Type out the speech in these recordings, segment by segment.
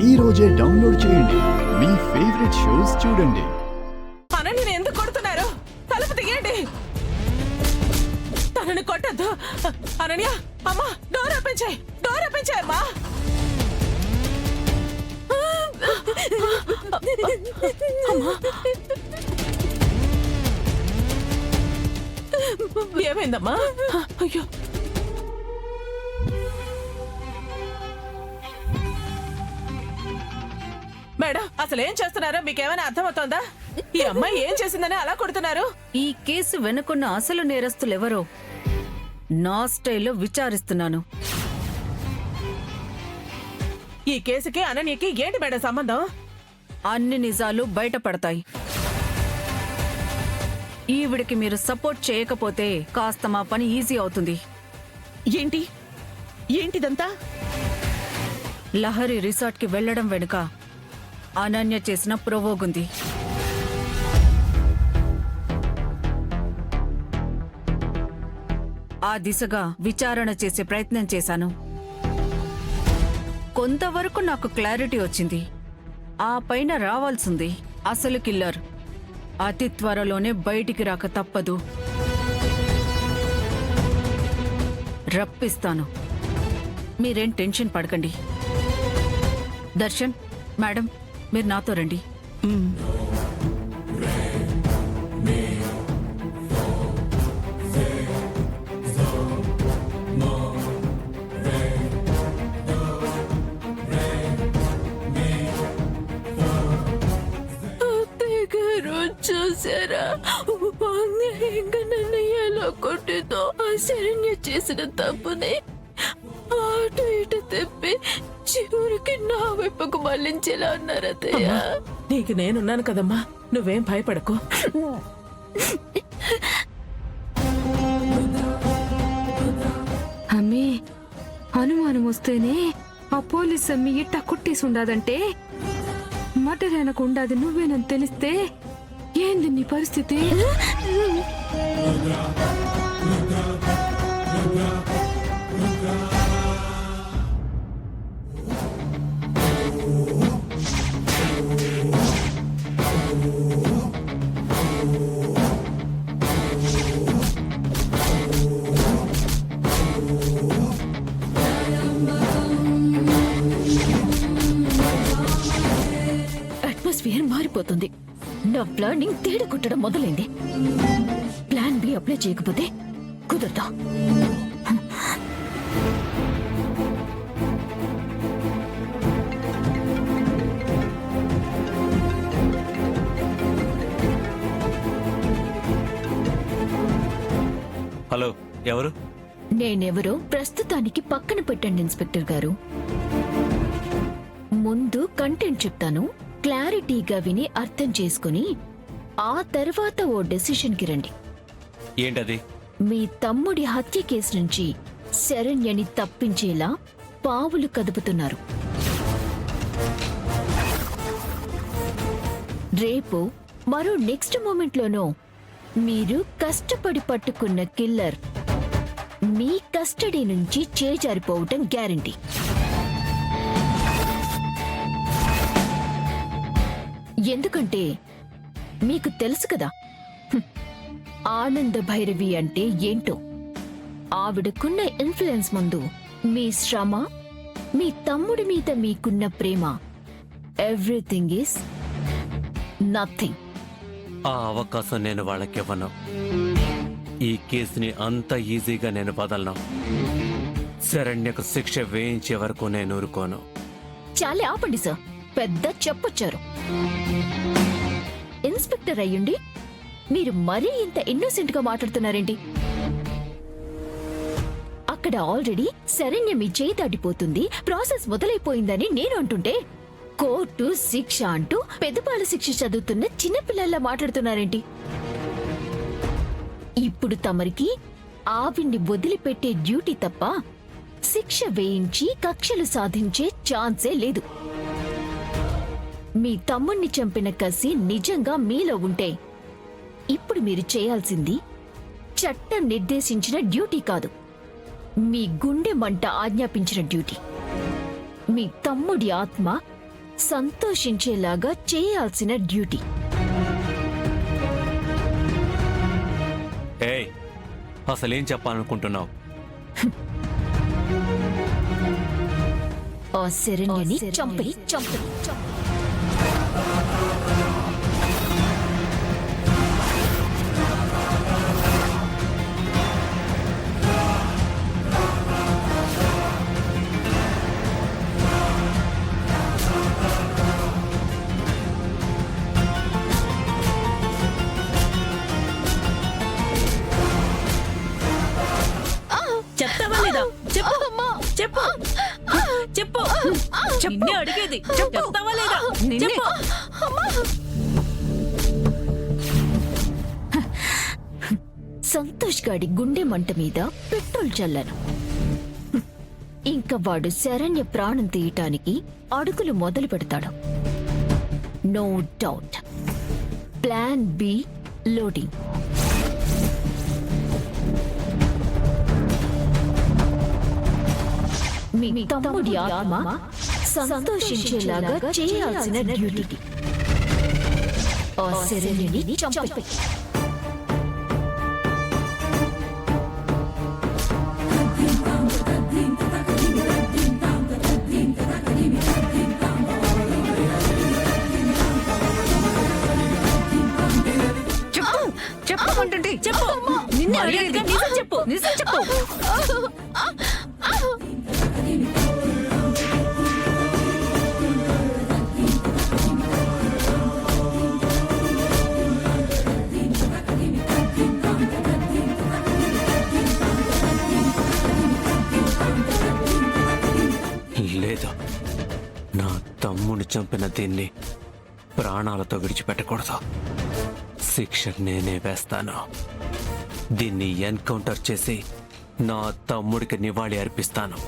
ఈ రోజే డౌన్లోడ్ చేయండి. మీ ఫేవరెట్ షోస్ చూడండి. అనన్యని ఎందుకు కొడుతున్నారు? తలుపు తీయండి. తనని కొట్టద్దు. అనన్య, అమ్మా, డోర్ ఓపెన్ చేయి. డోర్ ఓపెన్ చేయమ్మా. ఏమైందమ్మా? అయ్యో, మేడం, అసలు ఏం చేస్తున్నారో మీకేమైనా అర్థమవుతోందా? ఈ అమ్మాయి ఏం చేసిందని అలా కొడుతున్నారు? ఈ కేసు వెనుకున్న అసలు నేరస్తులెవరో నా స్టైల్లో విచారిస్తున్నాను. ఈ కేసుకి అనన్యకి ఏంటి మేడం సంబంధం? అన్ని నిజాలు బయటపడతాయి. ఈవిడికి మీరు సపోర్ట్ చేయకపోతే కాస్త మా పని ఈజీ అవుతుంది. ఏంటిదంతా? లహరి రిసార్ట్కి వెళ్లడం వెనుక అనన్య చేసిన ప్రొవోగుంది. ఆ దిశగా విచారణ చేసే ప్రయత్నం చేశాను. కొంతవరకు నాకు క్లారిటీ వచ్చింది. ఆ పైన రావాల్సింది అసలు కిల్లర్ అతి త్వరలోనే బయటికి రాక తప్పదు. రప్పిస్తాను. మీరేం టెన్షన్ పడకండి. దర్శన్, మేడం, మీరు నాతో రండి. చూసారా, ఇంకా నన్ను ఎలా కొట్టిందో. ఆ శరణ్య చేసిన తప్పుని అటు ఇటు తెప్పి చివరికి నా వైపుకు మళ్ళించేలా అన్నారు అత్తయ్య. నీకు నేనున్నాను కదమ్మా, నువ్వేం భయపడకు. అమ్మే, అనుమానం వస్తేనే ఆ పోలీస్ అమ్మి ఇట్ట కొట్టేసి ఉండాదంటే మటర్ వెనక ఉండాది నువ్వేనని తెలిస్తే ఏంది నీ పరిస్థితి? అట్మాస్ఫియర్ మారిపోతుంది. నా ప్లానింగ్ తేడా కొట్టడం మొదలైంది. ప్లాన్ బి అప్లై చేయకపోతే కుదరదా? హలో, ఎవరు? నేనెవరో ప్రస్తుతానికి పక్కన పెట్టండి ఇన్స్పెక్టర్ గారు. ముందు కంటెంట్ చెప్తాను, క్లారిటీగా విని అర్థం చేసుకుని ఆ తర్వాత ఓ డెసిషన్కి రండి. ఏంటది? మీ తమ్ముడి హత్య కేసు నుంచి శరణ్యని తప్పించేలా పావులు కదుపుతున్నారు. రేపు మరో నెక్స్ట్ మూమెంట్లోనో మీరు కష్టపడి పట్టుకున్న కిల్లర్ మీ కస్టడీ నుంచి చేజారిపోవటం గ్యారంటీ. ఎందుకంటే మీకు తెలుసు కదా ఆనంద భైరవి అంటే ఏంటో. ఆవిడకున్న ఇన్ఫ్లుయెన్స్ ముందు మీ శ్రమ, మీ తమ్ముడి మీద మీకున్న ప్రేమ, ఎవ్రీథింగ్ ఈస్ నథింగ్. ఆ అవకాశం నేను వాళ్ళకివ్వను. ఈ కేసుని అంత ఈజీగా నేను వదలను. శరణ్యకు శిక్ష వేయించే వరకు నేను ఊరుకోను. చాలే ఆపండి సార్, పెద్ద చెప్పొచ్చారు. ఇన్స్పెక్టర్ అయ్యుండి మీరు మరీ ఇంత ఇన్నోసెంట్ గా మాట్లాడుతున్నారేంటి? అక్కడ ఆల్రెడీ శరణ్య మీ చేయి దాటిపోతుంది, ప్రాసెస్ మొదలైపోయిందని నేను అంటుంటే కోర్టు శిక్ష అంటూ పెద్దపాల శిక్ష చదువుతున్న చిన్నపిల్లల్లా మాట్లాడుతున్నారేంటి? ఇప్పుడు తమరికి ఆవిడ్ని వదిలిపెట్టే డ్యూటీ తప్ప శిక్ష వేయించి కక్షలు సాధించే ఛాన్సే లేదు. మీ తమ్ముణ్ణి చంపిన కసి నిజంగా మీలో ఉంటే ఇప్పుడు మీరు చేయాల్సింది చట్టం నిర్దేశించిన డ్యూటీ కాదు, మీ గుండె మంట ఆజ్ఞాపించిన డ్యూటీ. మీ తమ్ముడి ఆత్మ సంతోషించేలాగా చేయాల్సిన డ్యూటీ. ఏయ్, అసలేం చెప్పాలనుకుంటున్నావు? ఆ శరణ్యని చంపి. చెప్తావా లేదా? చెప్పు చెప్పు చెప్పు. నిన్నే అడిగేది. చెప్తావా లేదా? చెప్పు. సంతోష్ గాడి గుండె మంట మీద పెట్రోల్ చల్లాను. ఇంకా వాడు శరణ్య ప్రాణం తీయటానికి అడుగులు మొదలు పెడతాడు. No doubt. Plan B loading. మీ తమ్ముడి ఆత్మ సంతోషించేలాగా చేయాల్సిన డ్యూటీ. ఆ శరణ్యని చంపి. చెప్పమంటే చెప్పు. నిన్నే అడిగేది. నిజం చెప్పు. నిజం చెప్పు. లేదు, నా తమ్ముని చంపిన దీన్ని ప్రాణాలతో విడిచిపెట్టకూడదు. శిక్ష నేనే వేస్తాను. దీన్ని ఎన్కౌంటర్ చేసి నా తమ్ముడికి నివాళి అర్పిస్తాను.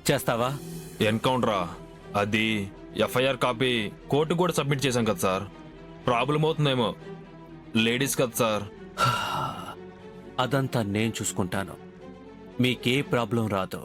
చేస్తావా? ఎన్కౌంటరా? అది ఎఫ్ఐఆర్ కాపీ కోర్టు కూడా సబ్మిట్ చేశాం కదా సార్. ప్రాబ్లం అవుతుందేమో. లేడీస్ కదా సార్. అదంతా నేను చూసుకుంటాను. మీకే ప్రాబ్లం రాదు.